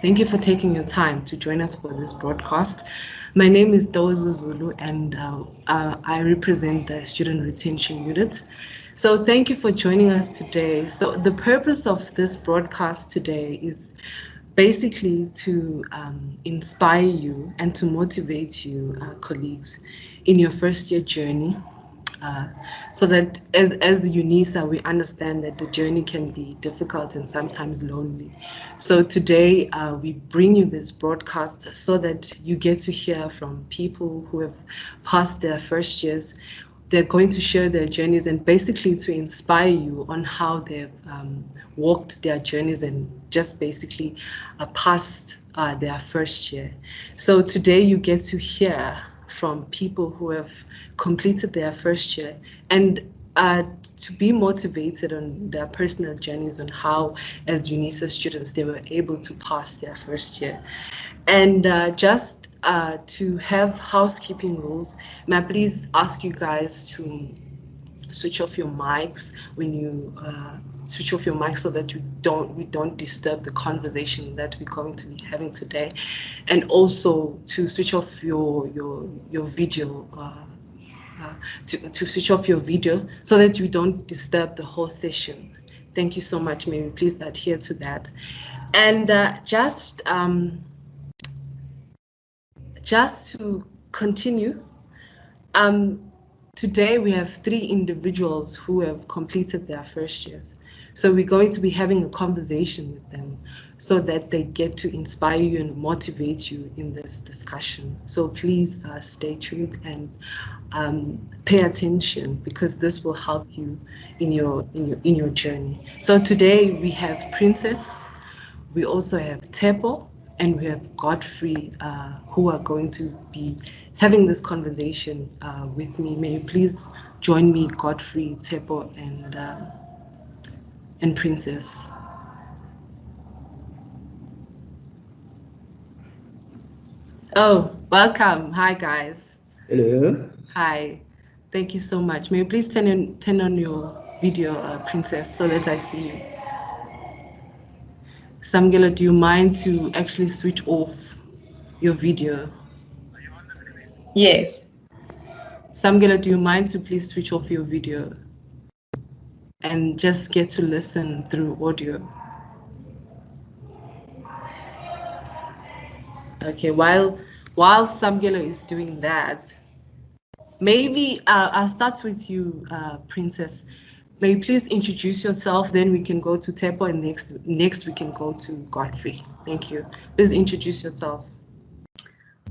Thank you for taking your time to join us for this broadcast. My name is Dozo Zulu, and I represent the Student Retention Unit. So thank you for joining us today. So the purpose of this broadcast today is basically to inspire you and to motivate you, colleagues, in your first year journey. So that as Unisa, we understand that the journey can be difficult and sometimes lonely. So today we bring you this broadcast so that you get to hear from people who have passed their first years. They're going to share their journeys and basically to inspire you on how they've walked their journeys and just basically passed their first year. So today you get to hear from people who have completed their first year and to be motivated on their personal journeys on how, as Unisa students, they were able to pass their first year. And just to have housekeeping rules, may I please ask you guys to switch off your mics when you switch off your mic so that we don't disturb the conversation that we're going to be having today, and also to switch off your video. To switch off your video so that you don't disturb the whole session. Thank you so much. May we please adhere to that. And just to continue, today we have 3 individuals who have completed their first years. So we're going to be having a conversation with them so that they get to inspire you and motivate you in this discussion. So please stay tuned and pay attention, because this will help you in your journey. So today we have Princess, we also have Tepo, and we have Godfrey, who are going to be having this conversation with me. May you please join me, Godfrey, Tepo, and Princess. Oh, welcome. Hi, guys. Hello. Hi. Thank you so much. May you please turn on your video, Princess, so that I see you. Samgela, do you mind to actually switch off your video? Yes. Samgela, do you mind to please switch off your video and just get to listen through audio? Okay, while Samgela is doing that, maybe I'll start with you, Princess. May you please introduce yourself, then we can go to Tepo, and next we can go to Godfrey. Thank you. Please introduce yourself.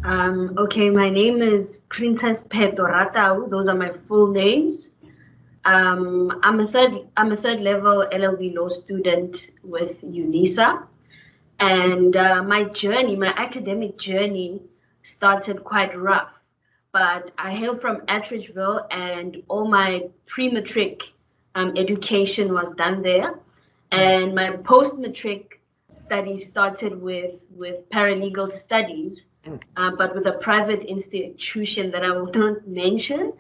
Okay, my name is Princess Petoratau. Those are my full names. I'm a third level LLB law student with Unisa, and my academic journey started quite rough. But I hail from Attridgeville, and all my pre-matric education was done there, and my post-matric studies started with paralegal studies, but with a private institution that I will not mention.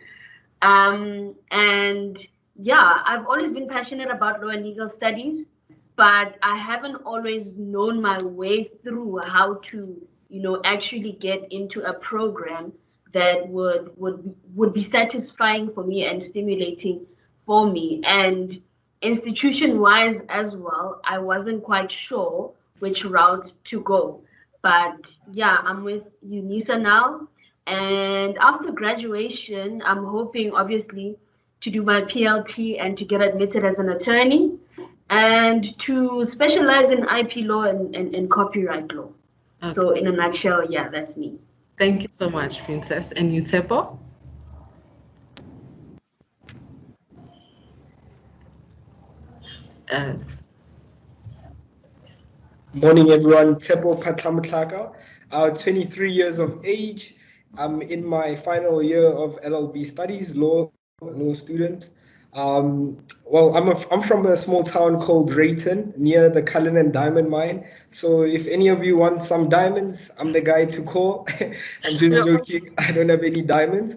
And yeah, I've always been passionate about law and legal studies, but I haven't always known my way through how to, actually get into a program that would be satisfying for me and stimulating for me. And institution-wise as well, I wasn't quite sure which route to go. But yeah, I'm with Unisa now. And after graduation, I'm hoping, obviously, to do my PLT and to get admitted as an attorney and to specialize in IP law and copyright law. Okay. So in a nutshell, yeah, that's me. Thank you so much, Princess. And you, Tepo? Morning, everyone. Tepo Patlamtlaka, 23 years of age. I'm in my final year of LLB studies, law student. Well, I'm from a small town called Drayton near the Cullinan Diamond Mine. So if any of you want some diamonds, I'm the guy to call. I'm just joking. I don't have any diamonds.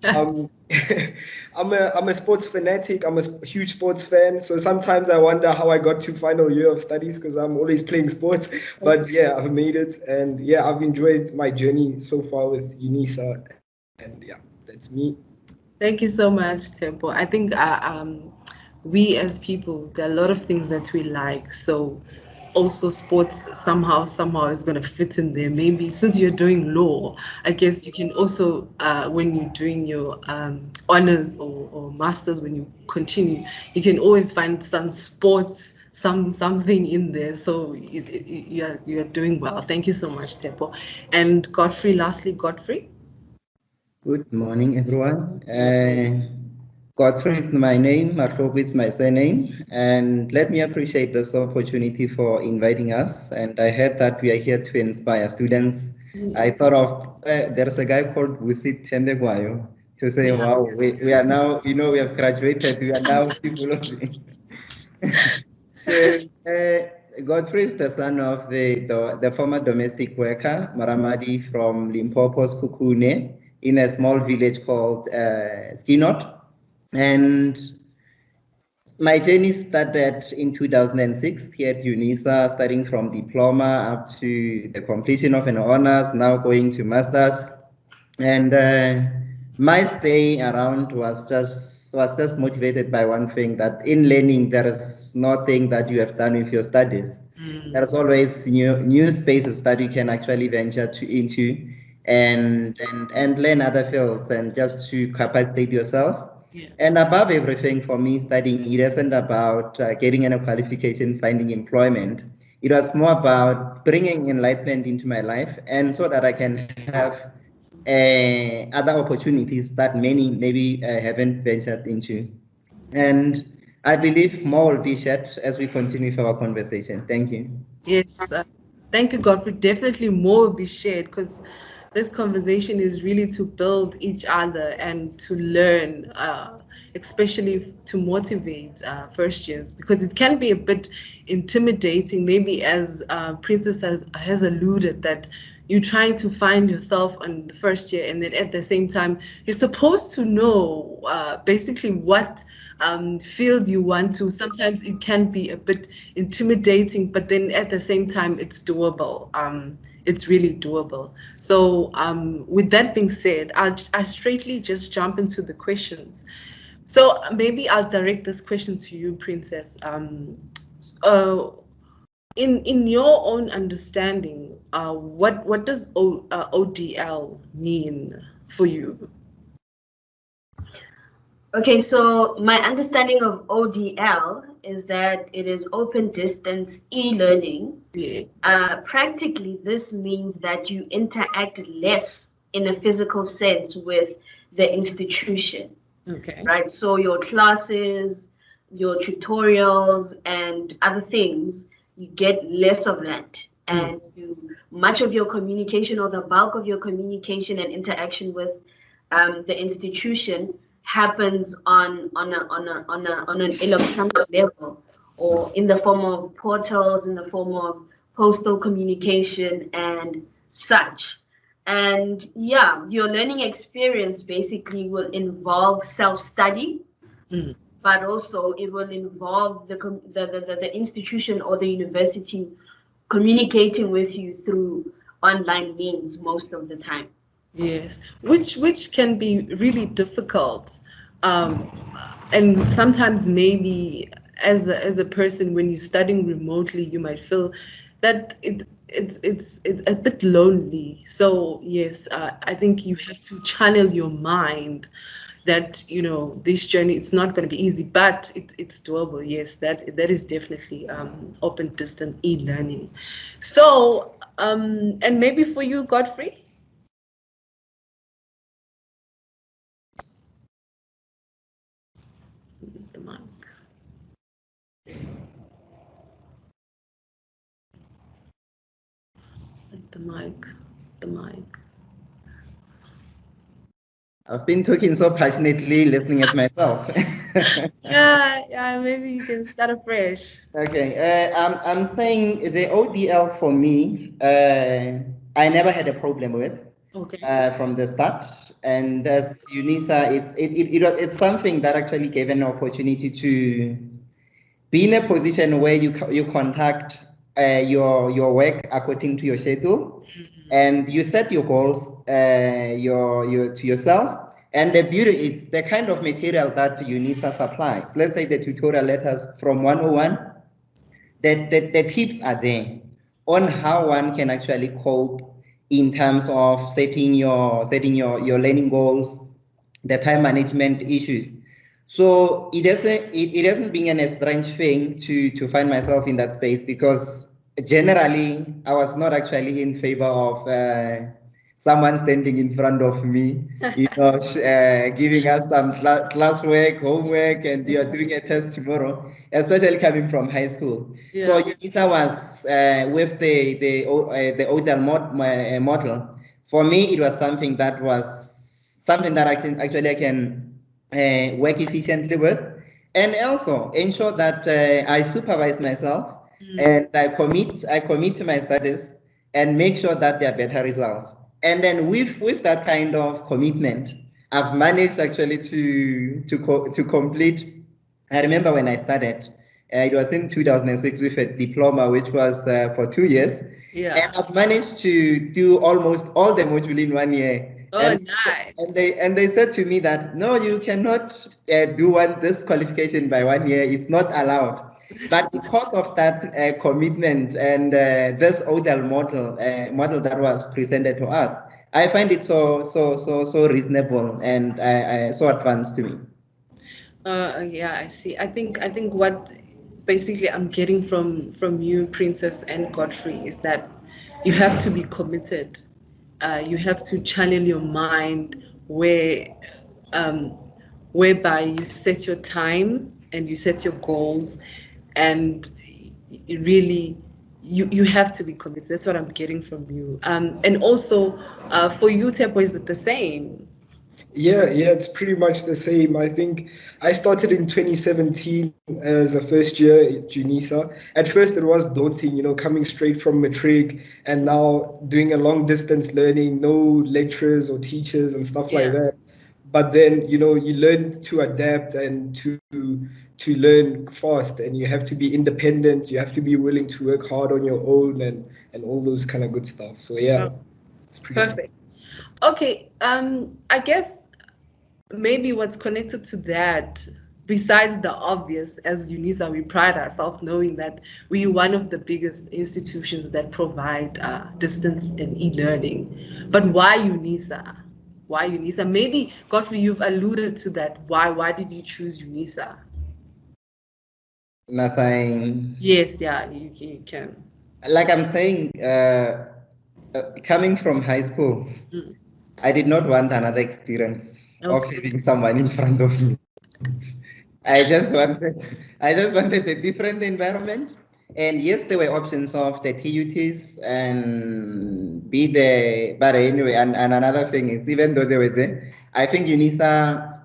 Um, I'm a sports fanatic. I'm a huge sports fan. So sometimes I wonder how I got to final year of studies because I'm always playing sports. But yeah, I've made it, and yeah, I've enjoyed my journey so far with Unisa, and yeah, that's me. Thank you so much, Tempo. I think we as people, there are a lot of things that we like. So also sports somehow is going to fit in there. Maybe since you're doing law, I guess you can also, when you're doing your honors or masters, when you continue, you can always find some sports, something in there. So you're doing well. Thank you so much, Tempo. And Godfrey, lastly, Godfrey. Good morning, everyone. Godfrey is my name, Marfogu is my surname, and let me appreciate this opportunity for inviting us. And I heard that we are here to inspire students. I thought of there's a guy called Busi Tembegwayo to say, wow, we are now, we have graduated, we are now people of the. So, Godfrey is the son of the former domestic worker, Maramadi from Limpopo's Kukune, in a small village called Skinot. And my journey started in 2006 here at Unisa, starting from diploma up to the completion of an honors, now going to masters. And my stay around was just motivated by one thing, that in learning there is nothing that you have done with your studies. There's always new spaces that you can actually venture into and learn other fields and just to capacitate yourself. Yeah. And above everything, for me, studying, it isn't about getting a qualification, finding employment. It was more about bringing enlightenment into my life, and so that I can have other opportunities that many maybe haven't ventured into. And I believe more will be shared as we continue with our conversation. Thank you. Yes, thank you, Godfrey. Definitely more will be shared because this conversation is really to build each other and to learn, especially to motivate first years, because it can be a bit intimidating, maybe as Princess has alluded, that you're trying to find yourself on the first year, and then at the same time, you're supposed to know basically what field you want to. Sometimes it can be a bit intimidating, but then at the same time, it's doable. It's really doable. So with that being said, I straightly just jump into the questions. So maybe I'll direct this question to you, Princess. In your own understanding, what does ODL mean for you? Okay, so my understanding of ODL is that it is open distance e-learning. Yes. Practically, this means that you interact less in a physical sense with the institution. Okay. Right? So your classes, your tutorials, and other things, you get less of that. And much of your communication, or the bulk of your communication and interaction with the institution, happens on an electronic level, or in the form of portals, in the form of postal communication and such. And yeah, your learning experience basically will involve self-study, but also it will involve the institution or the university communicating with you through online means most of the time. Yes, which can be really difficult, and sometimes maybe as a person, when you're studying remotely, you might feel that it's a bit lonely. So yes, I think you have to channel your mind that this journey, it's not going to be easy, but it's doable. Yes, that is definitely open distance e-learning. So and maybe for you, Godfrey. The mic. The mic. The mic. I've been talking so passionately, listening at myself. Yeah, maybe you can start afresh. Okay, I'm saying the ODL for me, I never had a problem with Okay. from the start. And as Unisa, it's something that actually gave an opportunity to be in a position where you conduct your work according to your schedule, and you set your goals your to yourself. And the beauty is the kind of material that UNISA supplies. Let's say the tutorial letters from 101, the tips are there on how one can actually cope in terms of setting your learning goals, the time management issues. So it hasn't been a strange thing to find myself in that space, because generally I was not actually in favor of someone standing in front of me, giving us some classwork, homework, and you are doing a test tomorrow, especially coming from high school. Yeah. So Unisa was with the ODL model. For me, it was something that I can work efficiently with, and also ensure that I supervise myself and I commit to my studies and make sure that there are better results. And then with that kind of commitment, I've managed actually to complete. I remember when I started, it was in 2006 with a diploma, which was for 2 years. Yeah. And I've managed to do almost all the module in 1 year. Oh, and, nice. And they said to me that, no, you cannot do this qualification by 1 year. It's not allowed. But because of that commitment and this ODL model that was presented to us, I find it so reasonable and so advanced to me. Yeah, I see. I think what basically I'm getting from you, Princess and Godfrey, is that you have to be committed. You have to channel your mind whereby you set your time and you set your goals, and really you have to be committed. That's what I'm getting from you. And also for you, Tepo, is it the same? Yeah, it's pretty much the same. I think I started in 2017 as a first year at Unisa. At first, it was daunting, coming straight from matric and now doing a long distance learning, no lecturers or teachers and stuff like that. But then, you learn to adapt and to learn fast, and you have to be independent. You have to be willing to work hard on your own and all those kind of good stuff. So yeah, it's pretty perfect. Okay, I guess maybe what's connected to that, besides the obvious, as Unisa, we pride ourselves knowing that we're one of the biggest institutions that provide distance and e-learning. But why Unisa? Why Unisa? Maybe, Godfrey, you've alluded to that. Why did you choose Unisa? Yes, yeah, you can. Like I'm saying, coming from high school, I did not want another experience of having someone in front of me. I just wanted a different environment. And yes, there were options of the TUTs and but anyway, and another thing is, even though they were there, I think Unisa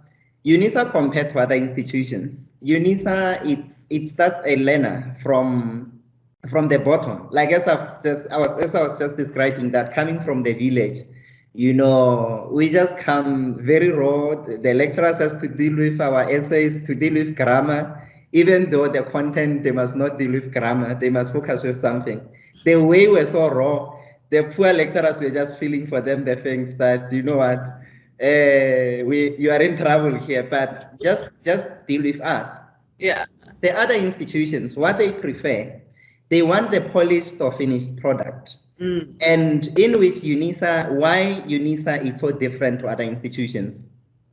compared to other institutions, Unisa it starts a learner from the bottom. Like as I was just describing that, coming from the village, we just come very raw. The lecturers has to deal with our essays, to deal with grammar. Even though the content, they must not deal with grammar, they must focus with something. The way we're so raw, the poor lecturers were just feeling for them the things that, you know what, you are in trouble here, but just deal with us. Yeah. The other institutions, what they prefer, they want the polished or finished product. And in which why Unisa is so different to other institutions.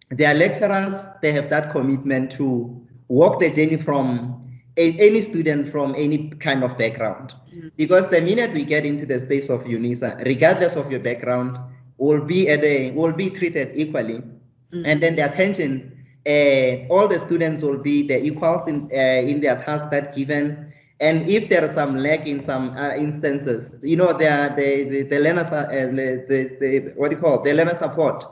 Their lecturers, they have that commitment to walk the journey from any student from any kind of background. Because the minute we get into the space of Unisa, regardless of your background, will be treated equally. And then the attention, all the students will be the equals in their task that given. And if there are some lack in some instances, the learner the learner support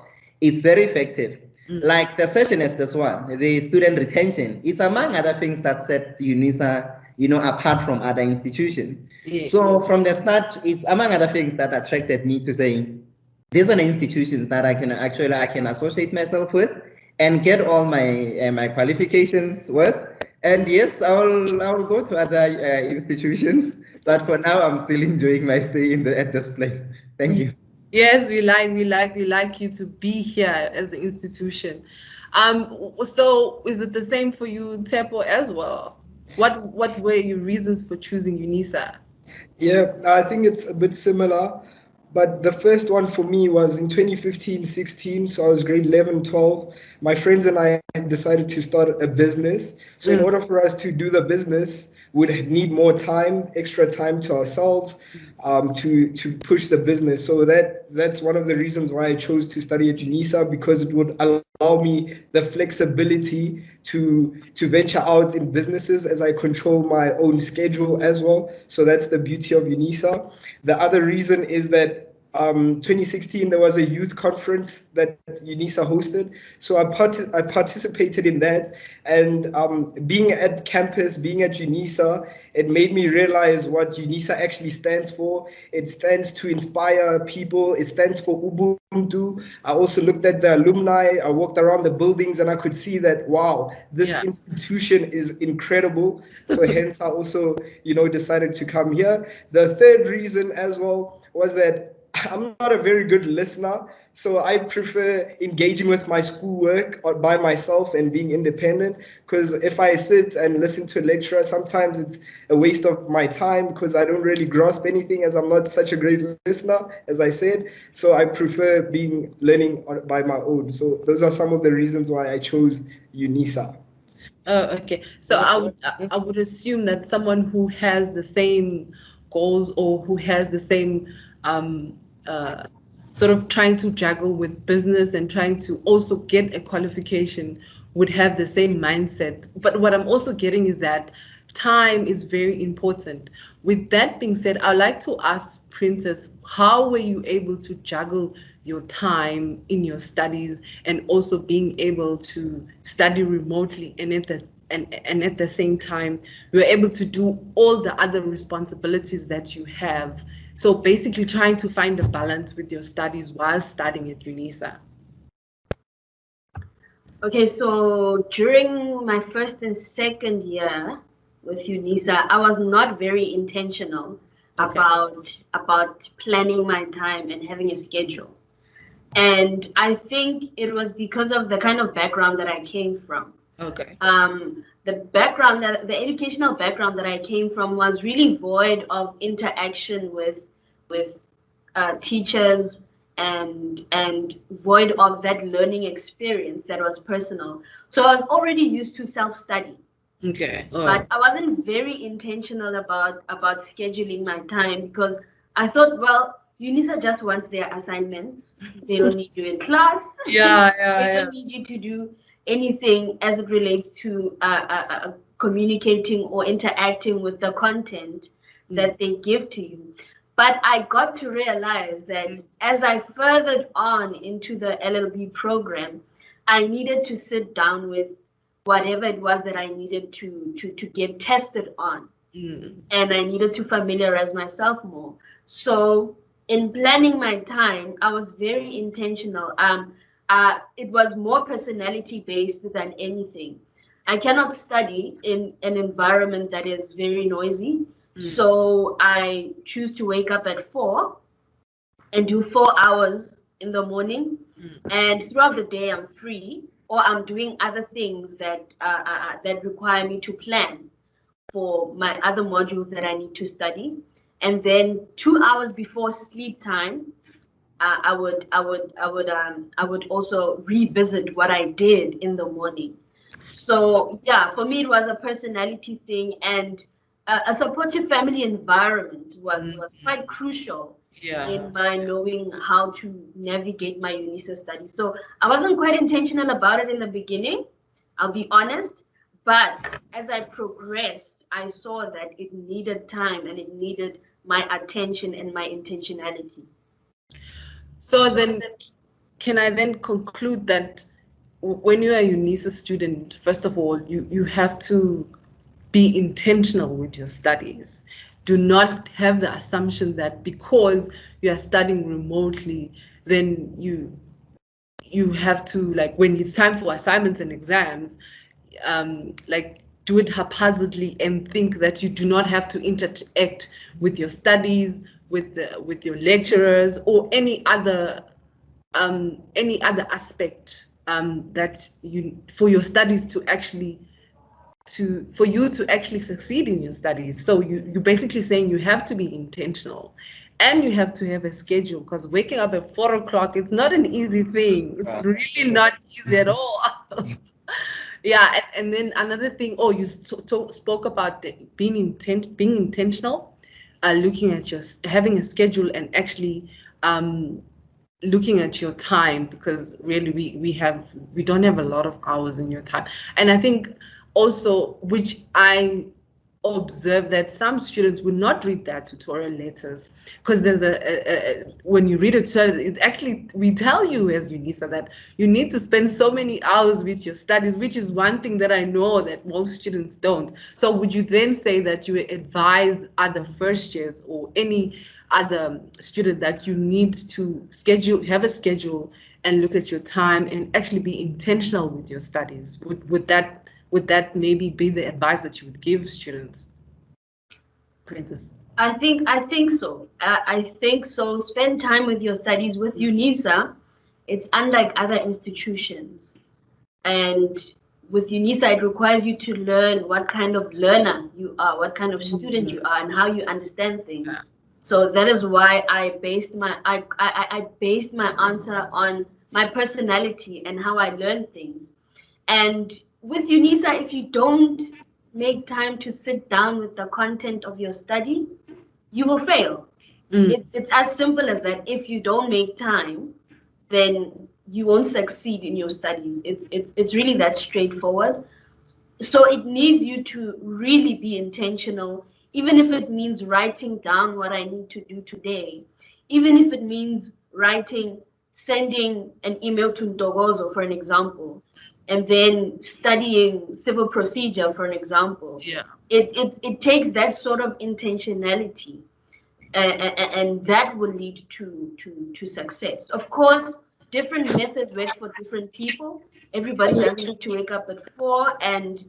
it's very effective. Like the session as this one, the student retention, it's among other things that set Unisa, apart from other institutions. Yeah. So from the start, it's among other things that attracted me to saying, these are the institutions that I can associate myself with and get all my my qualifications with. And yes, I'll go to other institutions, but for now I'm still enjoying my stay at this place. Thank you. Yes, we like you to be here as the institution. So is it the same for you, Tepo, as well? What were your reasons for choosing Unisa? Yeah, I think it's a bit similar, but the first one for me was in 2015-16, so I was grade 11, 12. My friends and I had decided to start a business. So in order for us to do the business, we'd need more time, extra time to ourselves, to push the business. So that's one of the reasons why I chose to study at Unisa, because it would allow me the flexibility to venture out in businesses as I control my own schedule as well. So that's the beauty of Unisa. The other reason is that 2016 there was a youth conference that Unisa hosted, so I participated in that, and being at campus, being at Unisa, it made me realize what Unisa actually stands for. It stands to inspire people. It stands for Ubuntu. I also looked at the alumni. I walked around the buildings and I could see that, wow, this institution is incredible. So hence I also, decided to come here. The third reason as well was that I'm not a very good listener, so I prefer engaging with my schoolwork or by myself and being independent, because if I sit and listen to a lecturer, sometimes it's a waste of my time because I don't really grasp anything, as I'm not such a great listener, as I said. So I prefer learning by my own. So those are some of the reasons why I chose Unisa. Oh, okay. So I would assume that someone who has the same goals or who has the same sort of trying to juggle with business and trying to also get a qualification would have the same mindset. But what I'm also getting is that time is very important. With that being said, I'd like to ask Princess, how were you able to juggle your time in your studies and also being able to study remotely and at the same time you're able to do all the other responsibilities that you have? So basically trying to find a balance with your studies while studying at Unisa. Okay, so during my first and second year with Unisa, I was not very intentional about planning my time and having a schedule. And I think it was because of the kind of background that I came from. Okay. The educational background that I came from was really void of interaction with teachers and void of that learning experience that was personal. So I was already used to self-study. Okay. Oh. But I wasn't very intentional about scheduling my time, because I thought, well, Unisa just wants their assignments. They don't need you in class. They don't need you to do anything as it relates to communicating or interacting with the content that they give to you. But I got to realize that as I furthered on into the LLB program, I needed to sit down with whatever it was that I needed to get tested on. And I needed to familiarize myself more. So in planning my time, I was very intentional. It was more personality based than anything. I cannot study in an environment that is very noisy. So I choose to wake up at 4 and do 4 hours in the morning. And throughout the day, I'm free, or I'm doing other things that require me to plan for my other modules that I need to study. And then 2 hours before sleep time, I would also revisit what I did in the morning. So yeah, for me it was a personality thing, and a supportive family environment was quite crucial in my knowing how to navigate my Unisa studies. So I wasn't quite intentional about it in the beginning, I'll be honest, but as I progressed, I saw that it needed time and it needed my attention and my intentionality. So then can I then conclude that when you're a Unisa student, first of all, you have to be intentional with your studies. Do not have the assumption that because you are studying remotely, then you have to, like, when it's time for assignments and exams, like, do it haphazardly and think that you do not have to interact with your studies, with your lecturers, or any other aspect that you, for your studies to actually, for you to actually succeed in your studies. So you're basically saying you have to be intentional, and you have to have a schedule, because waking up at 4 o'clock, it's not an easy thing. It's really not easy at all. Yeah, and then another thing, you spoke about being intentional, looking at having a schedule, and actually looking at your time, because really we don't have a lot of hours in your time. And I think also, which I observe, that some students will not read their tutorial letters, because there's when you read a tutorial, it's actually, we tell you as Unisa that you need to spend so many hours with your studies, which is one thing that I know that most students don't. So would you then say that you advise other first years or any other student that you need to have a schedule and look at your time and actually be intentional with your studies? Would that maybe be the advice that you would give students? Princess. I think so. I think so. Spend time with your studies. With Unisa, it's unlike other institutions. And with Unisa, it requires you to learn what kind of learner you are, what kind of student you are, and how you understand things. So that is why I based my answer on my personality and how I learn things. And with Unisa, if you don't make time to sit down with the content of your study, you will fail. It's as simple as that. If you don't make time, then you won't succeed in your studies. It's really that straightforward. So it needs you to really be intentional, even if it means writing down what I need to do today, even if it means sending an email to Ntogozo, for an example, and then studying civil procedure, for an example. Yeah. It takes that sort of intentionality, and that will lead to success. Of course, different methods work for different people. Everybody doesn't need to wake up at 4, and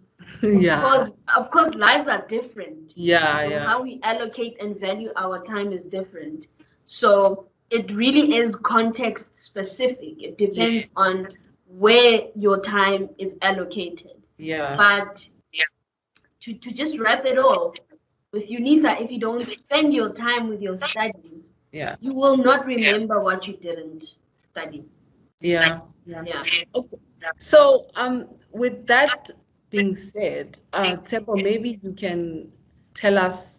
of course, lives are different. How we allocate and value our time is different. So it really is context specific. It depends on where your time is allocated. But to just wrap it off, with Unisa, if you don't spend your time with your studies, you will not remember what you didn't study. Okay. So with that being said, Tsepo, maybe you can tell us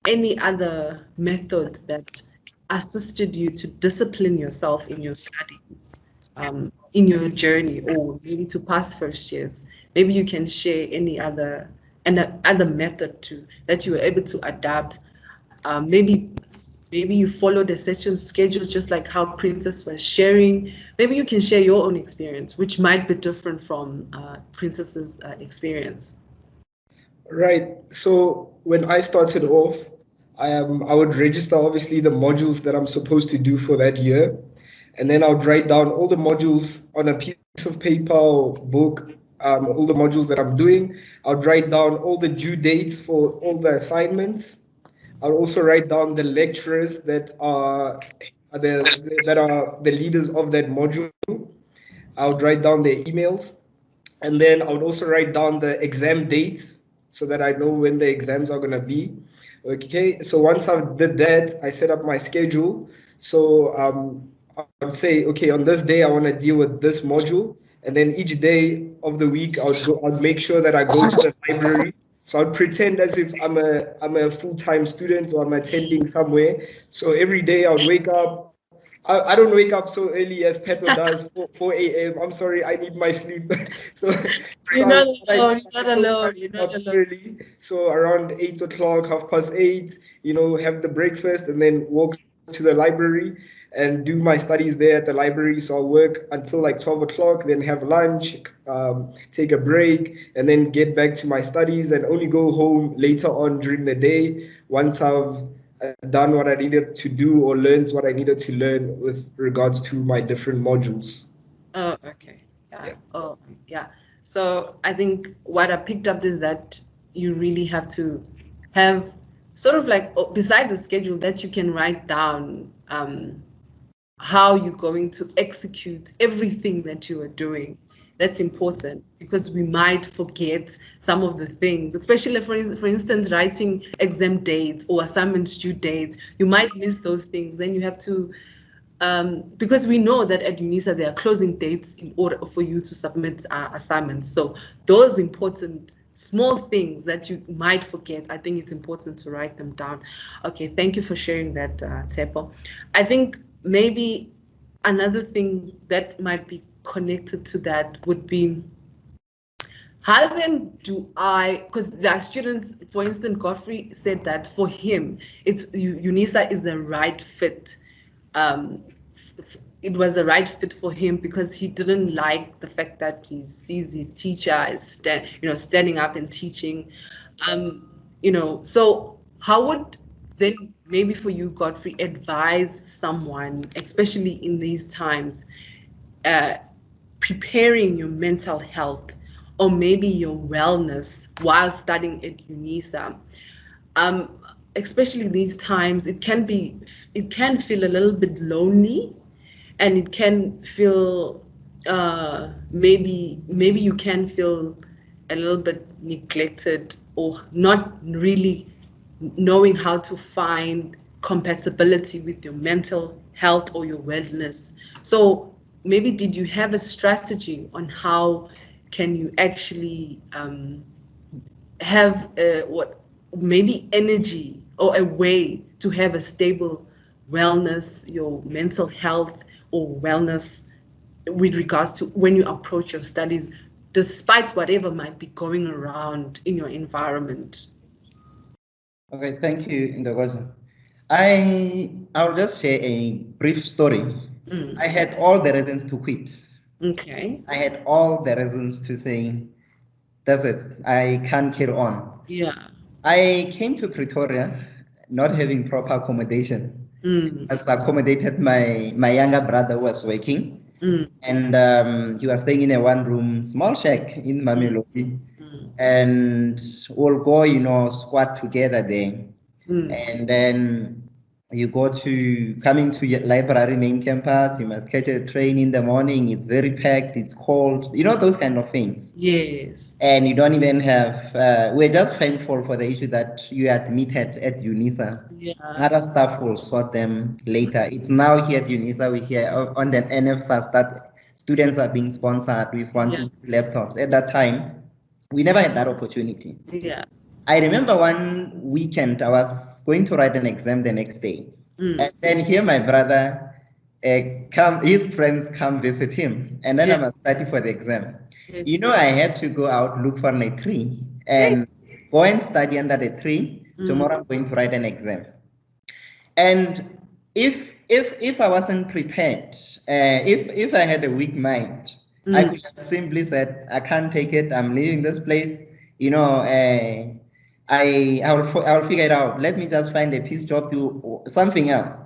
any other methods that assisted you to discipline yourself in your studies, in your journey, or maybe to past first years. Maybe you can share any other method that you were able to adapt. Maybe you followed a session schedule, just like how Princess was sharing. Maybe you can share your own experience, which might be different from Princess's experience. Right. So when I started off, I would register obviously the modules that I'm supposed to do for that year, and then I would write down all the modules on a piece of paper or book. All the modules that I'm doing. I would write down all the due dates for all the assignments. I'll also write down the lecturers that are the leaders of that module. I would write down their emails, and then I would also write down the exam dates so that I know when the exams are gonna be. Okay, so once I did that, I set up my schedule. So I would say, okay, on this day I want to deal with this module, and then each day of the week I'd make sure that I go to the library. So I'd pretend as if I'm a full-time student or I'm attending somewhere. So every day I would wake up. I don't wake up so early as Peto does, 4 a.m. I'm sorry, I need my sleep. You're not alone. Early. So around 8 o'clock, 8:30, have the breakfast and then walk to the library and do my studies there at the library. So I'll work until like 12 o'clock, then have lunch, take a break, and then get back to my studies and only go home later on during the day once I've done what I needed to do or learned what I needed to learn with regards to my different modules. Oh, okay. Yeah. Yeah. Oh, yeah. So I think what I picked up is that you really have to have sort of like, besides the schedule, that you can write down how you're going to execute everything that you are doing. That's important because we might forget some of the things, especially for instance, writing exam dates or assignment due dates. You might miss those things. Then you have to, because we know that at Unisa there are closing dates in order for you to submit assignments. So those important small things that you might forget, I think it's important to write them down. Okay, thank you for sharing that, Tepo. I think maybe another thing that might be connected to that would be, how then do I, because there are students, for instance, Godfrey said that for him, Unisa is the right fit. It was the right fit for him because he didn't like the fact that he sees his teacher as standing up and teaching. So how would then maybe for you, Godfrey, advise someone, especially in these times, preparing your mental health or maybe your wellness while studying at Unisa? Especially these times, it can feel a little bit lonely, and it can feel maybe you can feel a little bit neglected or not really knowing how to find compatibility with your mental health or your wellness. So maybe did you have a strategy on how can you actually have maybe energy or a way to have a stable wellness, your mental health or wellness with regards to when you approach your studies, despite whatever might be going around in your environment? Okay, thank you, Ndogozo. I'll just share a brief story. I had all the reasons to quit. Okay. I had all the reasons to say, that's it, I can't carry on. Yeah. I came to Pretoria not having proper accommodation. As accommodated my younger brother who was working, and he was staying in a one-room small shack in Mamelodi, and we'll go, squat together there, and then you coming to your library main campus, you must catch a train in the morning, it's very packed, it's cold, those kind of things. Yes. And you don't even have, we're just thankful for the issue that you admitted at Unisa. Yeah. Other staff will sort them later. It's now here at Unisa, we hear on the NFSAS that students are being sponsored with 1 to 2 laptops. At that time, we never had that opportunity. Yeah. I remember one weekend, I was going to write an exam the next day. And then here my brother, his friends come visit him. And then I must study for the exam. Yes. I had to go out, look for a tree and go and study under the tree. Tomorrow I'm going to write an exam. And if I wasn't prepared, if I had a weak mind, I could have simply said, I can't take it, I'm leaving this place, I'll figure it out. Let me just find a piece job, do something else.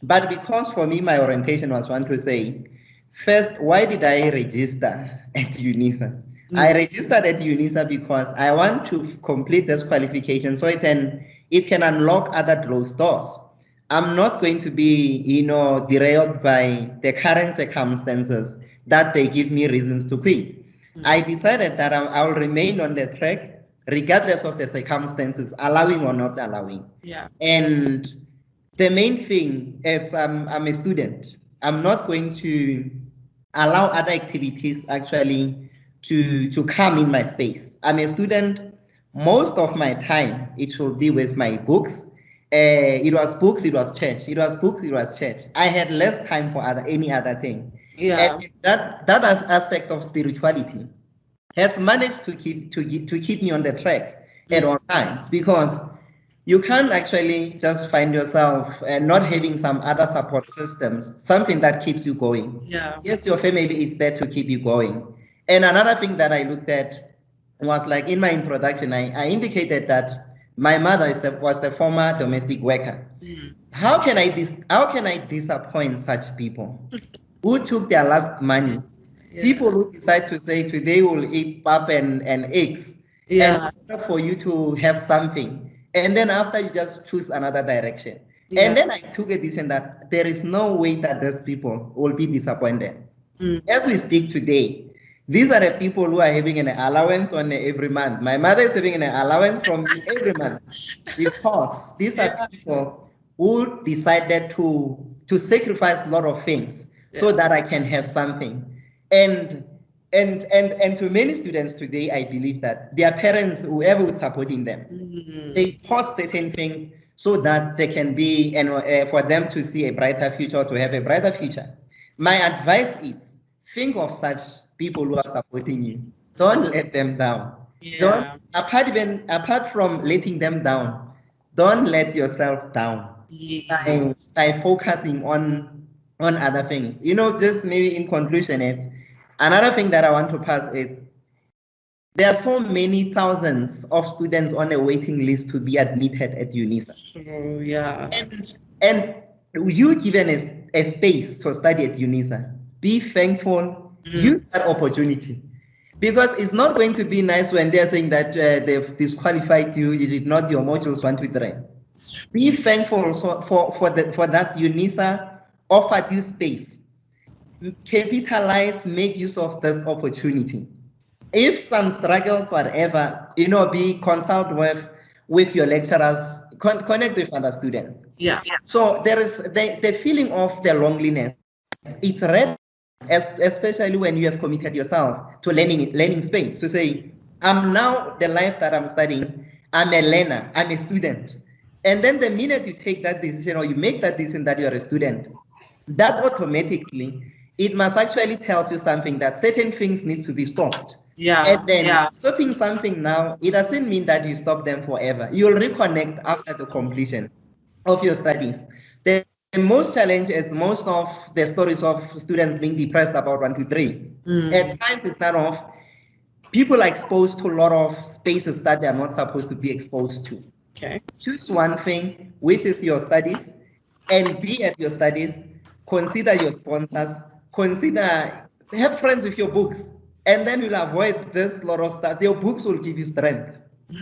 But because for me, my orientation was one to say, first, why did I register at Unisa? I registered at Unisa because I want to complete this qualification so it can unlock other closed doors. I'm not going to be, derailed by the current circumstances that they give me reasons to quit. I decided that I will remain on the track regardless of the circumstances, allowing or not allowing. Yeah. And the main thing is I'm a student. I'm not going to allow other activities actually to come in my space. I'm a student. Most of my time, it will be with my books. It was books, it was church. It was books, it was church. I had less time for any other thing. Yeah. And that aspect of spirituality has managed to keep me on the track at all times, because you can't actually just find yourself and not having some other support systems, something that keeps you going. Yeah. Yes, your family is there to keep you going. And another thing that I looked at was like in my introduction, I indicated that my mother was the former domestic worker. How can I disappoint such people who took their last monies? Yeah. People who decide to say today we'll eat pap and eggs, Yeah. and in order for you to have something, and then after you just choose another direction. Yeah. And then I took a decision that there is no way that these people will be disappointed. As we speak today, these are the people who are having an allowance on every month. My mother is having an allowance from every month because these are people who decided to sacrifice a lot of things so that I can have something. And to many students today, I believe that their parents, whoever was supporting them, they pause certain things so that they can be, and for them to see a brighter future, to have a brighter future. My advice is, think of such people who are supporting you. Don't let them down. Don't, apart from letting them down, don't let yourself down. By focusing on other things. You know, just maybe in conclusion, it's another thing that I want to pass is there are so many thousands of students on a waiting list to be admitted at Unisa. Oh, yeah. And you given a space to study at Unisa, be thankful, use that opportunity. Because it's not going to be nice when they're saying that they've disqualified you, you did not your modules 1, 2, 3. Be thankful for that Unisa offered you space. Capitalize, make use of this opportunity. If some struggles, whatever, you know, be consult with your lecturers, connect with other students. Yeah. So there is the feeling of the loneliness. It's rare, especially when you have committed yourself to learning space, to say, I'm now the life that I'm studying, I'm a learner, I'm a student. And then the minute you take that decision or you make that decision that you're a student, that automatically, it must actually tells you something that certain things need to be stopped. Yeah. And then stopping something now, it doesn't mean that you stop them forever. You'll reconnect after the completion of your studies. The most challenge is most of the stories of students being depressed about 1, 2, 3. At times it's not of people are exposed to a lot of spaces that they're not supposed to be exposed to. Okay. Choose one thing, which is your studies, and be at your studies. Consider your sponsors. Have friends with your books, and then you'll avoid this lot of stuff. Your books will give you strength.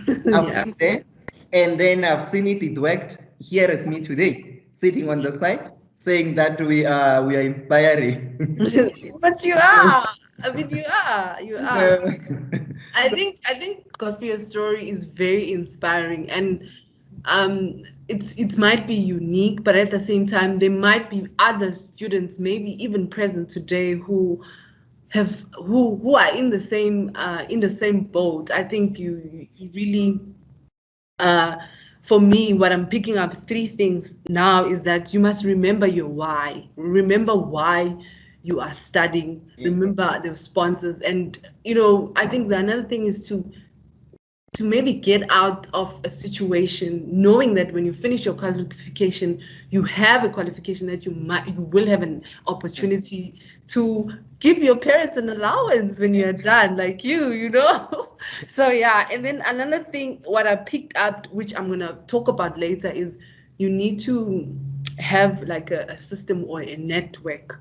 I've been there, and then I've seen it worked. Here is me today, sitting on the side, saying that we are inspiring. But you are. I mean, you are. I think Godfrey, your story is very inspiring, and it might be unique, but at the same time, there might be other students, maybe even present today, who are in the same boat. I think you really. For me, what I'm picking up 3 things now is that you must remember your why. Remember why you are studying. Remember the sponsors, and you know, I think another thing is to maybe get out of a situation knowing that when you finish your qualification, you have a qualification that you will have an opportunity to give your parents an allowance when you're done, like you know. So yeah, and then another thing, what I picked up, which I'm gonna talk about later, is you need to have like a system or a network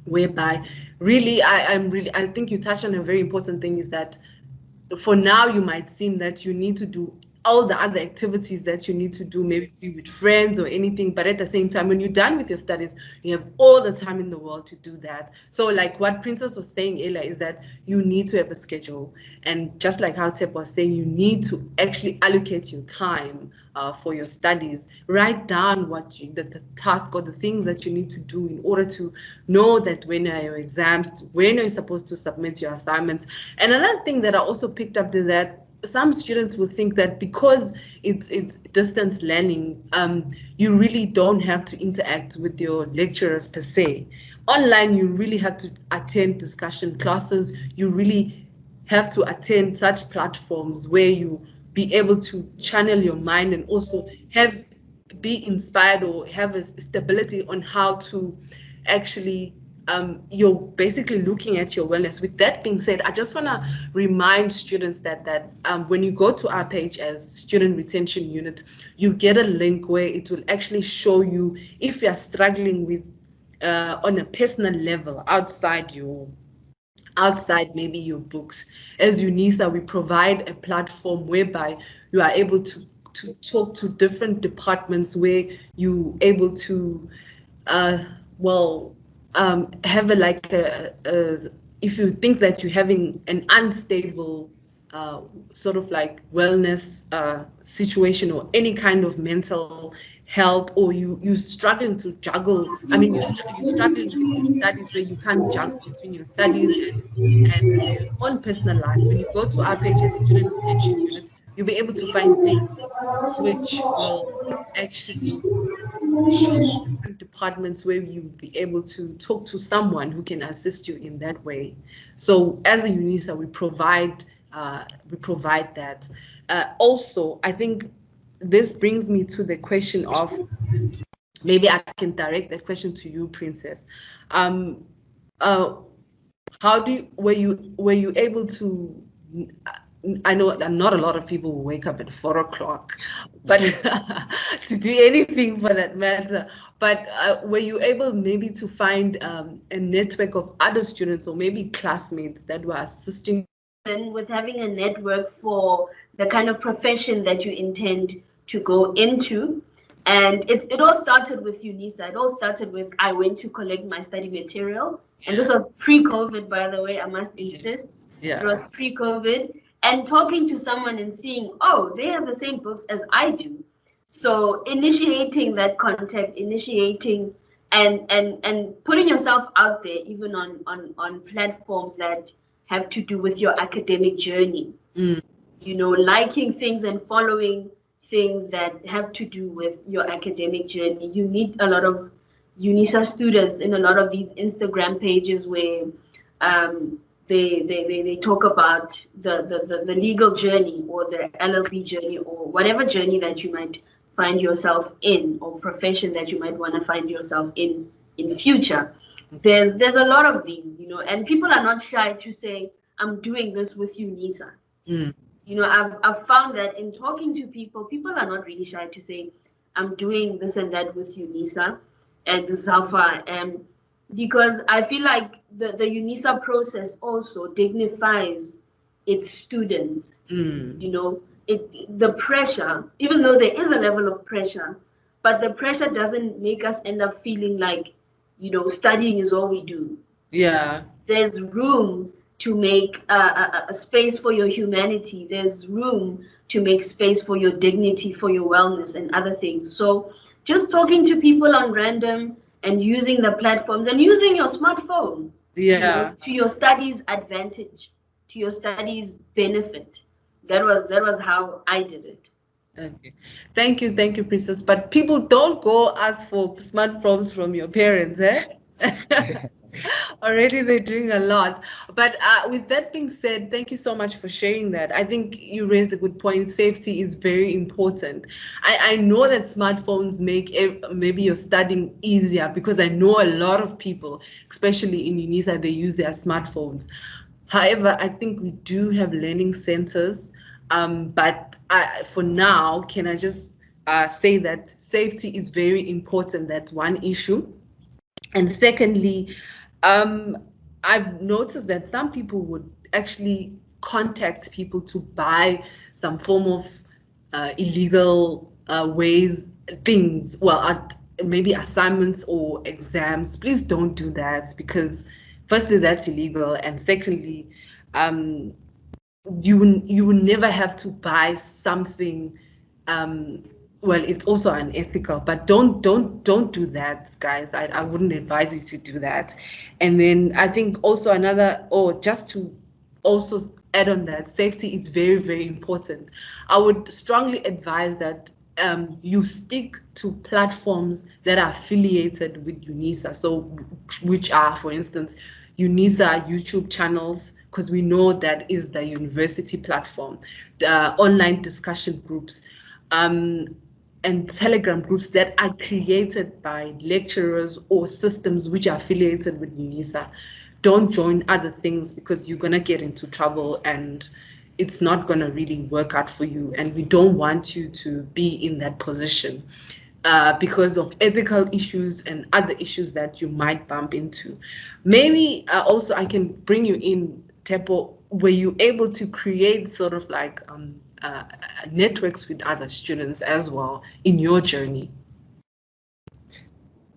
whereby really I think you touched on a very important thing, is that for now you might seem that you need to do all the other activities that you need to do, maybe be with friends or anything, but at the same time, when you're done with your studies, you have all the time in the world to do that. So like what Princess was saying earlier is that you need to have a schedule, and just like how Tep was saying, you need to actually allocate your time for your studies. Write down what the task or the things that you need to do in order to know that when are your exams, when are you supposed to submit your assignments. And another thing that I also picked up is that some students will think that because it's distance learning, you really don't have to interact with your lecturers per se. Online, you really have to attend discussion classes. You really have to attend such platforms where you be able to channel your mind and also be inspired or have a stability on how to actually you're basically looking at your wellness. With that being said, I just want to remind students that when you go to our page as Student Retention Unit, you get a link where it will actually show you if you're struggling with on a personal level outside maybe your books. As Unisa, we provide a platform whereby you are able to talk to different departments, where you able to have if you think that you're having an unstable sort of like wellness situation or any kind of mental health, or you're struggling to juggle, you're struggling with your studies, where you can't juggle between your studies and your own personal life. When you go to our page as Student Retention Unit, you'll be able to find links which will actually show you different departments where you'll be able to talk to someone who can assist you in that way. So as a Unisa, we provide that. Also, I think this brings me to the question of, maybe I can direct that question to you, Princess. Were you able to, I know that not a lot of people will wake up at 4 o'clock, but to do anything for that matter. But were you able maybe to find a network of other students or maybe classmates that were assisting? And with having a network for the kind of profession that you intend to go into. And it all started with Unisa. It all started with, I went to collect my study material. And this was pre-COVID, by the way, I must insist. Yeah. It was pre-COVID. And talking to someone and seeing, oh, they have the same books as I do. So initiating that contact, initiating and putting yourself out there, even on platforms that have to do with your academic journey. You know, liking things and following things that have to do with your academic journey. You meet a lot of Unisa students in a lot of these Instagram pages where they talk about the legal journey or the LLB journey or whatever journey that you might find yourself in, or profession that you might want to find yourself in future. There's a lot of these, you know, and people are not shy to say, I'm doing this with Unisa. You know, I've found that in talking to people are not really shy to say, I'm doing this and that with Unisa, and this is how far I am. Because I feel like the Unisa process also dignifies its students. You know, the pressure, even though there is a level of pressure, but the pressure doesn't make us end up feeling like, you know, studying is all we do. Yeah. There's room to make a space for your humanity. There's room to make space for your dignity, for your wellness and other things. So just talking to people on random and using the platforms and using your smartphone, you know, to your studies advantage, to your studies benefit. That was how I did it. Okay. Thank you, Princess. But people don't go ask for smartphones from your parents, eh? Already they're doing a lot. But with that being said, thank you so much for sharing that. I think you raised a good point. Safety is very important. I know that smartphones make maybe your studying easier, because I know a lot of people, especially in Unisa, they use their smartphones. However, I think we do have learning centers. But for now, can I just say that safety is very important? That's one issue. And secondly, I've noticed that some people would actually contact people to buy some form of illegal things, maybe assignments or exams. Please don't do that, because firstly, that's illegal, and secondly, you will never have to buy something. It's also unethical, but don't do that, guys. I wouldn't advise you to do that. And then I think also just to also add on that, safety is very, very important. I would strongly advise that you stick to platforms that are affiliated with Unisa. So which are, for instance, Unisa YouTube channels, because we know that is the university platform, the online discussion groups, and Telegram groups that are created by lecturers or systems which are affiliated with Unisa. Don't join other things because you're going to get into trouble and it's not going to really work out for you. And we don't want you to be in that position because of ethical issues and other issues that you might bump into. Maybe also I can bring you in, Tepo, were you able to create sort of like networks with other students as well in your journey?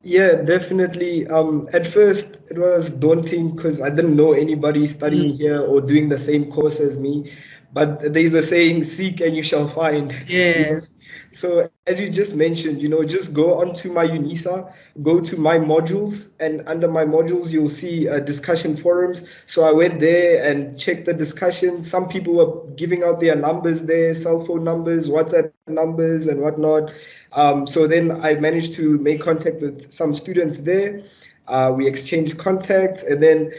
Yeah, definitely. At first, it was daunting because I didn't know anybody studying here or doing the same course as me. But there's a saying, seek and you shall find. Yes. So as you just mentioned, just go onto my Unisa, go to my modules, and under my modules, you'll see discussion forums. So I went there and checked the discussion. Some people were giving out their numbers there, cell phone numbers, WhatsApp numbers, and whatnot. So then I managed to make contact with some students there. We exchanged contacts, and then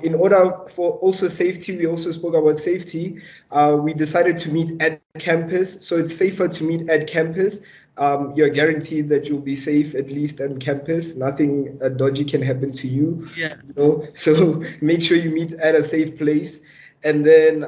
in order for also safety, we also spoke about safety. We decided to meet at campus, so it's safer to meet at campus. You're guaranteed that you'll be safe at least on campus. Nothing dodgy can happen to you. Yeah. So make sure you meet at a safe place. And then,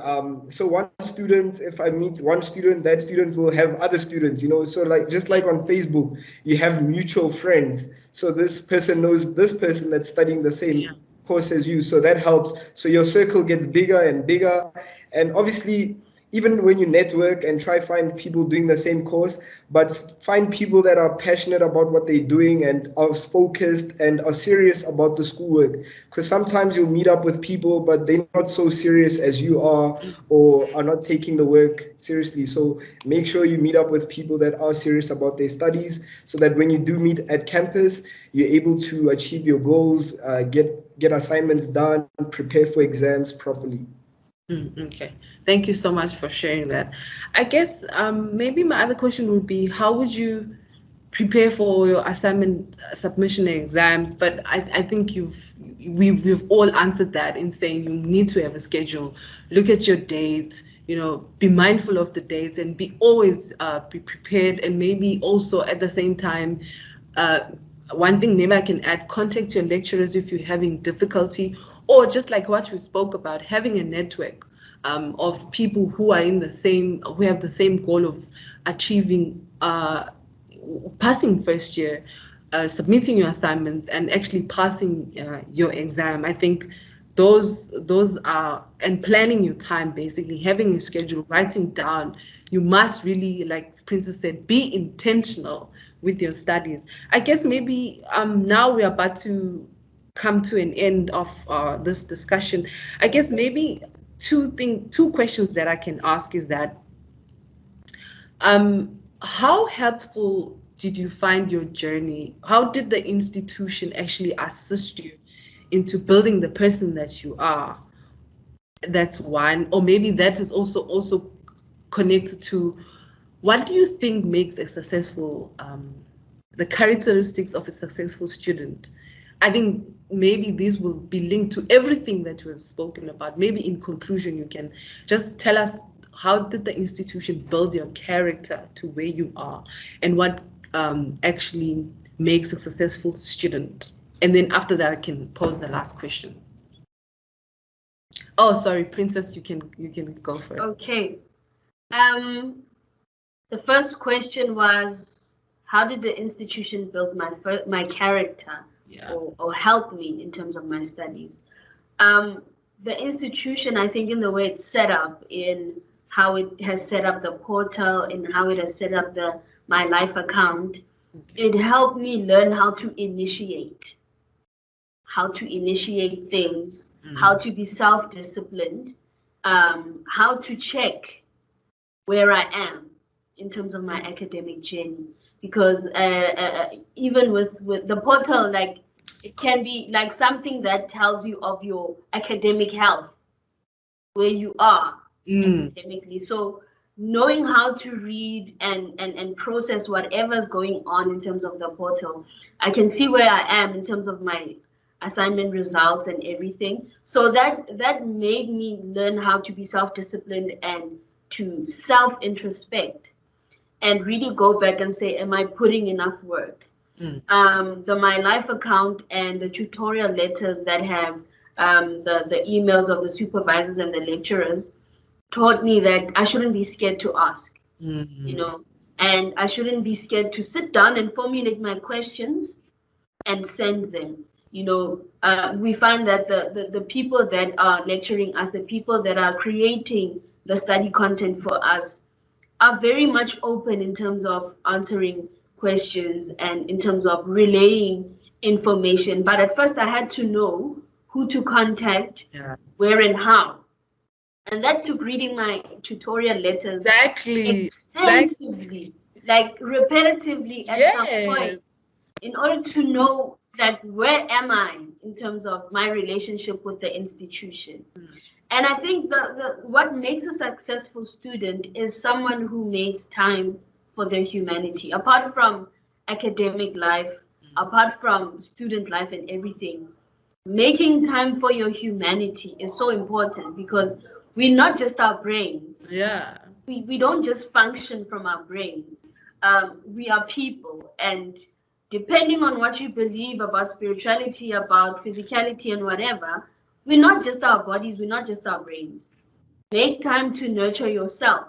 so one student, if I meet one student, that student will have other students, so like, just like on Facebook, you have mutual friends. So this person knows this person that's studying the same course as you. So that helps. So your circle gets bigger and bigger. And obviously, even when you network and try find people doing the same course, but find people that are passionate about what they're doing and are focused and are serious about the schoolwork. Because sometimes you'll meet up with people, but they're not so serious as you are or are not taking the work seriously. So make sure you meet up with people that are serious about their studies so that when you do meet at campus, you're able to achieve your goals, get assignments done, prepare for exams properly. Okay, thank you so much for sharing that. I guess maybe my other question would be, how would you prepare for your assignment submission and exams? But I think we've all answered that in saying you need to have a schedule, look at your dates, be mindful of the dates and be always be prepared, and maybe also at the same time, one thing maybe I can add, contact your lecturers if you're having difficulty, or just like what we spoke about, having a network of people who are who have the same goal of achieving, passing first year, submitting your assignments and actually passing your exam. I think those are, and planning your time, basically having a schedule, writing down. You must really, like Princess said, be intentional with your studies. I guess maybe now we're about to come to an end of this discussion. I guess maybe two questions that I can ask is that how helpful did you find your journey? How did the institution actually assist you into building the person that you are? That's one. Or maybe that is also connected to, what do you think makes a successful, the characteristics of a successful student? I think maybe these will be linked to everything that we have spoken about. Maybe in conclusion, you can just tell us, how did the institution build your character to where you are, and what actually makes a successful student? And then after that, I can pose the last question. Oh, sorry, Princess, you can go first. Okay. The first question was, how did the institution build my character? Yeah. Or help me in terms of my studies? The institution, I think, in the way it's set up, in how it has set up the portal, in how it has set up my life account, it helped me learn how to initiate things, how to be self-disciplined, how to check where I am in terms of my academic journey. Because even with the portal, like, it can be like something that tells you of your academic health, where you are academically. So knowing how to read and process whatever's going on in terms of the portal, I can see where I am in terms of my assignment results and everything. So that made me learn how to be self-disciplined and to self-introspect and really go back and say, am I putting enough work? The My Life account and the tutorial letters that have the emails of the supervisors and the lecturers taught me that I shouldn't be scared to ask, you know, and I shouldn't be scared to sit down and formulate my questions and send them. You know, we find that the people that are lecturing us, the people that are creating the study content for us, are very much open in terms of answering questions and in terms of relaying information. But at first I had to know who to contact, where and how. And that took reading my tutorial letters extensively, like repetitively at some point, in order to know that where am I in terms of my relationship with the institution. And I think what makes a successful student is someone who makes time for their humanity. Apart from academic life, apart from student life and everything, making time for your humanity is so important because we're not just our brains. We don't just function from our brains. We are people, and depending on what you believe about spirituality, about physicality and whatever, we're not just our bodies, we're not just our brains. Make time to nurture yourself.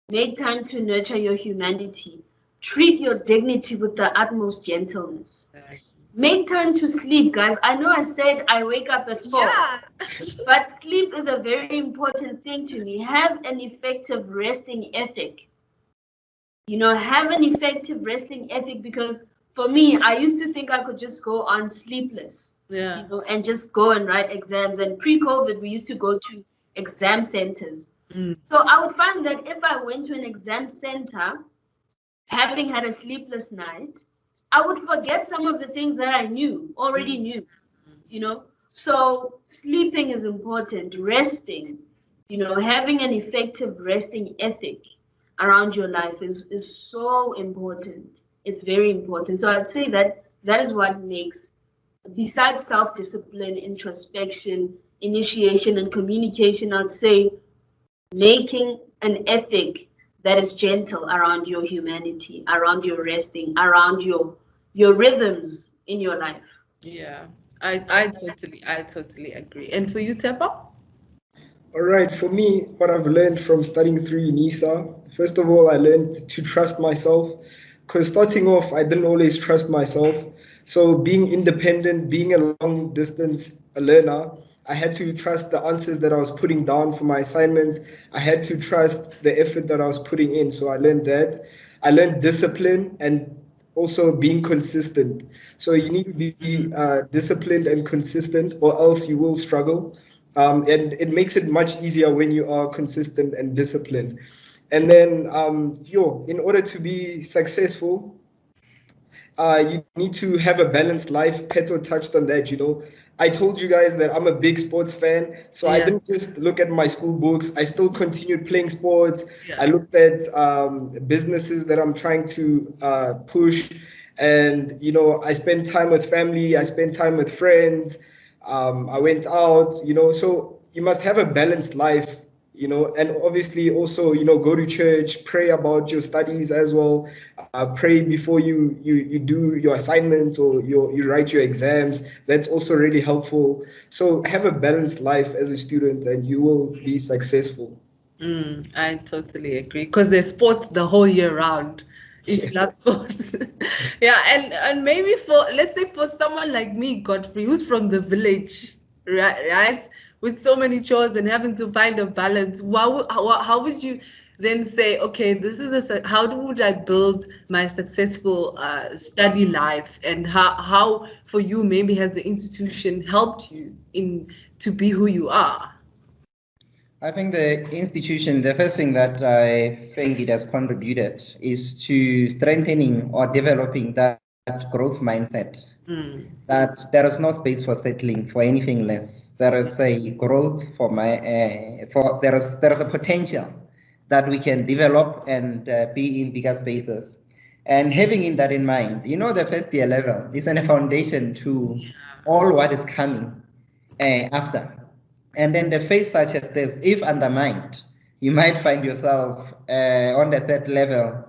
Make time to nurture your humanity. Treat your dignity with the utmost gentleness. Make time to sleep, guys. I know I said I wake up at 4, but sleep is a very important thing to me. Have an effective resting ethic. You know, have an effective resting ethic, because for me, I used to think I could just go on sleepless, you know, and just go and write exams. And pre-COVID, we used to go to exam centers. So I would find that if I went to an exam center, having had a sleepless night, I would forget some of the things that I already knew, you know. So sleeping is important, resting, you know, having an effective resting ethic around your life is so important. It's very important. So I'd say that is what makes, besides self-discipline, introspection, initiation, and communication, I'd say making an ethic that is gentle around your humanity, around your resting, around your rhythms in your life. I totally agree. And for you, Tepa? All right, for me, what I've learned from studying through Unisa, first of all, I learned to trust myself, because starting off, I didn't always trust myself. So being independent, being a long distance learner, I had to trust the answers that I was putting down for my assignments. I had to trust the effort that I was putting in. So I learned that. I learned discipline and also being consistent. So you need to be disciplined and consistent, or else you will struggle. And it makes it much easier when you are consistent and disciplined. And then, in order to be successful, you need to have a balanced life. Peto touched on that, you know. I told you guys that I'm a big sports fan, so I didn't just look at my school books. I still continued playing sports. I looked at businesses that I'm trying to push, and you know, I spent time with family. I spent time with friends. I went out, you know. So you must have a balanced life, you know, and obviously also, you know, go to church, pray about your studies as well. Pray before you do your assignments or you write your exams. That's also really helpful. So have a balanced life as a student and you will be successful. I totally agree, because there's sports the whole year round. If you love sports. And maybe let's say for someone like me, Godfrey, who's from the village, right? With so many chores and having to find a balance, how would you then say, okay, this is how would I build my successful study life, and how for you maybe has the institution helped you to be who you are? I think the institution, the first thing that I think it has contributed is to strengthening or developing that growth mindset. That there is no space for settling for anything less. There is a growth there is a potential that we can develop and be in bigger spaces. And having that in mind, the first year level is a foundation to all what is coming after. And then the phase such as this, if undermined, you might find yourself on the third level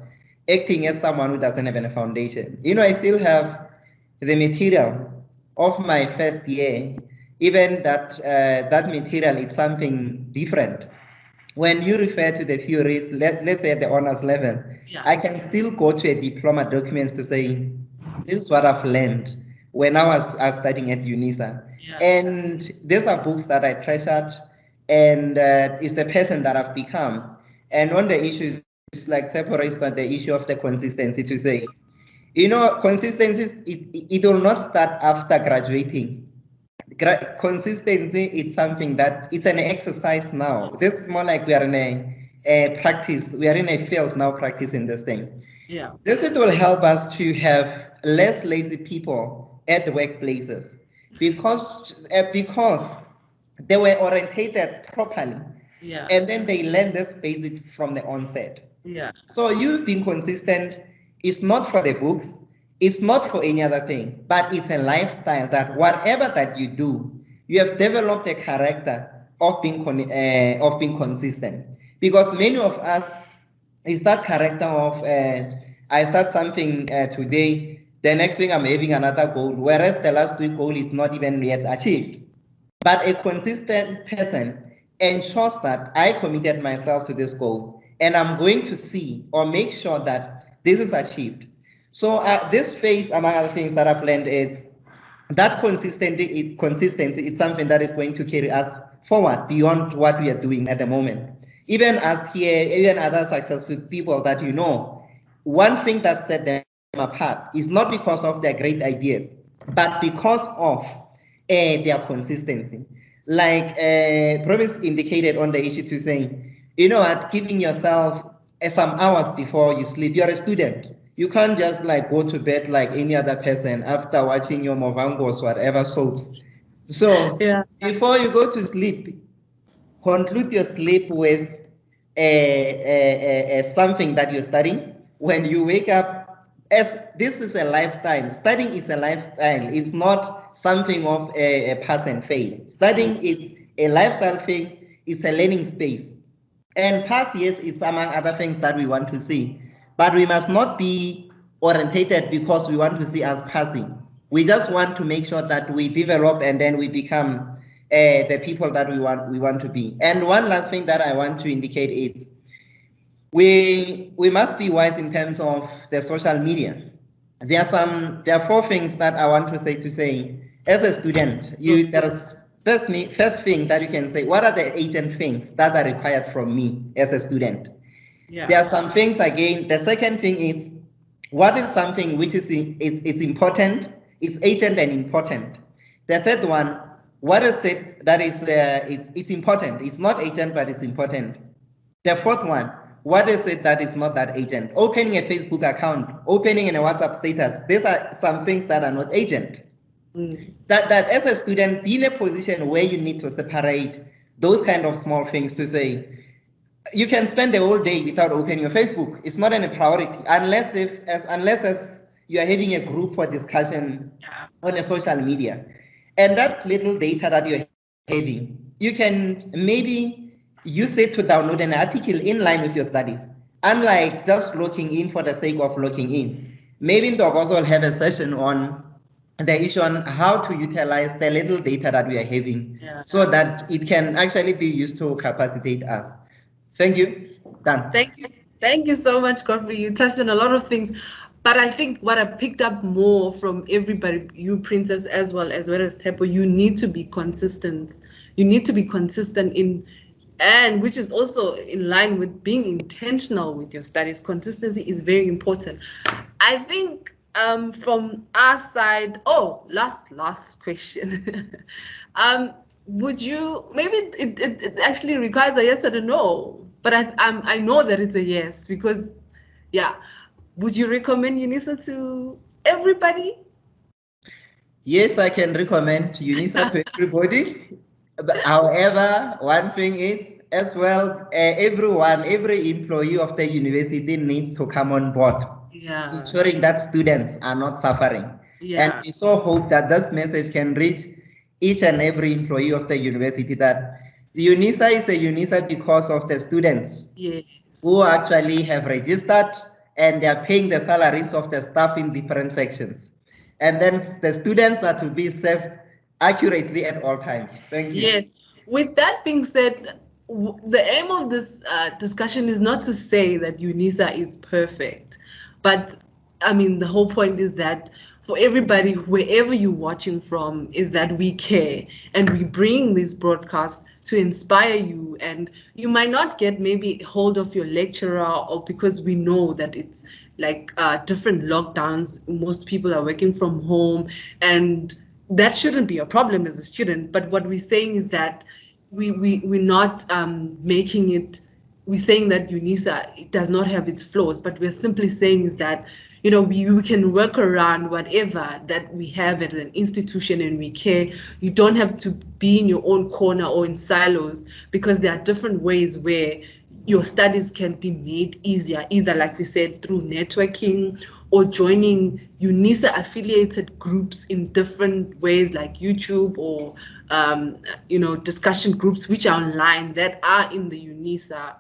acting as someone who doesn't have a foundation. I still have the material of my first year, even that material is something different. When you refer to the theories, let's say at the honors level, I can still go to a diploma documents to say, this is what I've learned when I was studying at Unisa. And these are books that I treasured, and it's the person that I've become. And on the issues like separates on the issue of the consistency to say, consistency, it will not start after graduating. Consistency is something that it's an exercise now. This is more like we are in a practice. We are in a field now practicing this thing. This it will help us to have less lazy people at the workplaces because they were orientated properly. And then they learn these basics from the onset. So you being consistent is not for the books, it's not for any other thing, but it's a lifestyle that whatever that you do, you have developed a character of being consistent. Because many of us is that character of I start something today, the next week I'm having another goal, whereas the last week goal is not even yet achieved. But a consistent person ensures that I committed myself to this goal and I'm going to see or make sure that this is achieved. So this phase, among other things that I've learned, is that consistency is something that is going to carry us forward beyond what we are doing at the moment. Even us here, even other successful people that one thing that set them apart is not because of their great ideas, but because of their consistency. Like Province indicated on the issue to saying, giving yourself some hours before you sleep. You're a student. You can't just go to bed like any other person after watching your Movangos, whatever soaps. So before you go to sleep, conclude your sleep with something that you're studying. When you wake up, as this is a lifestyle. Studying is a lifestyle. It's not something of a pass and fail. Studying is a lifestyle thing. It's a learning space. And pass, yes, it's among other things that we want to see. But we must not be orientated because we want to see us passing. We just want to make sure that we develop and then we become the people that we want to be. And one last thing that I want to indicate is we must be wise in terms of the social media. There are four things that I want to say as a student. There's first thing that you can say, what are the 8 things that are required from me as a student? There are some things again. The second thing is, what is something which is it's important, it's urgent and important. The third one, what is it that is it's important? It's not urgent, but it's important. The fourth one, what is it that is not that urgent? Opening a Facebook account, opening a WhatsApp status, these are some things that are not urgent. That as a student, be in a position where you need to separate those kind of small things to say, you can spend the whole day without opening your Facebook. It's not a priority unless you are having a group for discussion on a social media. And that little data that you're having, you can maybe use it to download an article in line with your studies. Unlike just logging in for the sake of logging in. Maybe Ndogozo will have a session on the issue on how to utilize the little data that we are having so that it can actually be used to capacitate us. Thank you. Done. Thank you so much, Godfrey. You touched on a lot of things, but I think what I picked up more from everybody, you Princess as well as Tepo, you need to be consistent. You need to be consistent and which is also in line with being intentional with your studies. Consistency is very important. I think from our side, last question. Would you, maybe it actually requires a yes and a no, but I know that it's a yes because, would you recommend Unisa to everybody? Yes, I can recommend Unisa to everybody. But however, one thing is, as well, every employee of the university needs to come on board ensuring that students are not suffering. And we so hope that this message can reach each and every employee of the university, that the Unisa is a Unisa because of the students who actually have registered, and they are paying the salaries of the staff in different sections. And then the students are to be served accurately at all times. Thank you. Yes. With that being said, the aim of this discussion is not to say that Unisa is perfect, but I mean, the whole point is that for everybody, wherever you're watching from, is that we care and we bring this broadcast to inspire you. And you might not get maybe hold of your lecturer, or because we know that it's like different lockdowns, most people are working from home, and that shouldn't be a problem as a student. But what we're saying is that we're not making it, we're saying that Unisa, it does not have its flaws, but we're simply saying is that, you know, we can work around whatever that we have at an institution, and we care. You don't have to be in your own corner or in silos, because there are different ways where your studies can be made easier, either, like we said, through networking or joining Unisa affiliated groups in different ways, like YouTube or you know, discussion groups which are online that are in the Unisa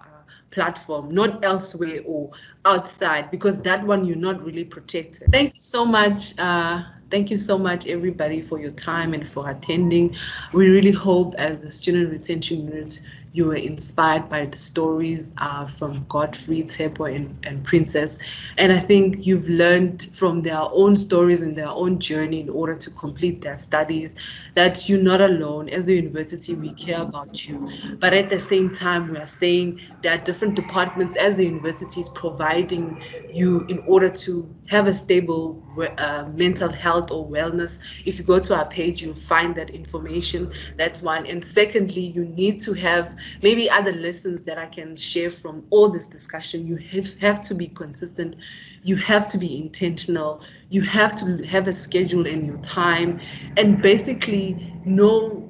platform, not elsewhere or outside, because that one you're not really protected. Thank you so much. Thank you so much, everybody, for your time and for attending. We really hope, as the Student Retention Unit, you were inspired by the stories from Godfrey, Tepo, and Princess. And I think you've learned from their own stories and their own journey in order to complete their studies that you're not alone. As the university, we care about you. But at the same time, we are saying there are different departments as the university is providing you in order to have a stable mental health or wellness. If you go to our page, you'll find that information. That's one. And secondly, you need to have maybe other lessons that I can share from all this discussion. You have to be consistent. You have to be intentional. You have to have a schedule in your time. And basically know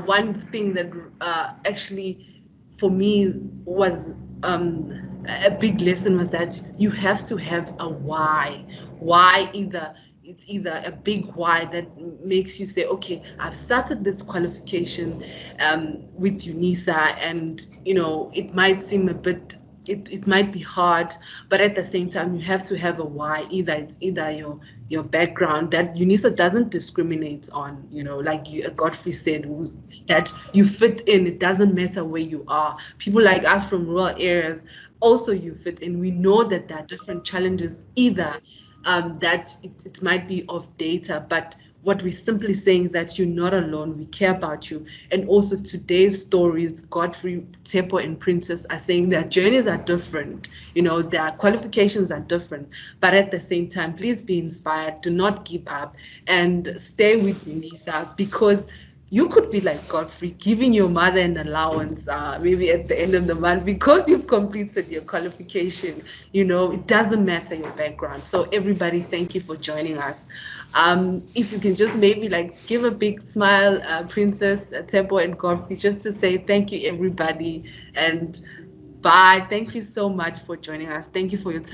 one thing that actually for me was a big lesson was that you have to have a why. Why, it's either a big why that makes you say, okay, I've started this qualification with Unisa, and you know, it might seem a bit, it might be hard, but at the same time you have to have a why. It's either your background that Unisa doesn't discriminate on, you know, like Godfrey said, that you fit in. It doesn't matter where you are. People like us from rural areas, also you fit in. We know that there are different challenges, either that it might be of data, but what we're simply saying is that you're not alone. We care about you. And also today's stories, Godfrey, Tepo, and Princess are saying their journeys are different. You know, their qualifications are different. But at the same time, please be inspired. Do not give up and stay with Unisa, because you could be like Godfrey, giving your mother an allowance maybe at the end of the month because you've completed your qualification. You know, it doesn't matter your background. So everybody, thank you for joining us. If you can just maybe like give a big smile, Princess, Tepo, and Godfrey, just to say thank you, everybody, and bye. Thank you so much for joining us. Thank you for your time.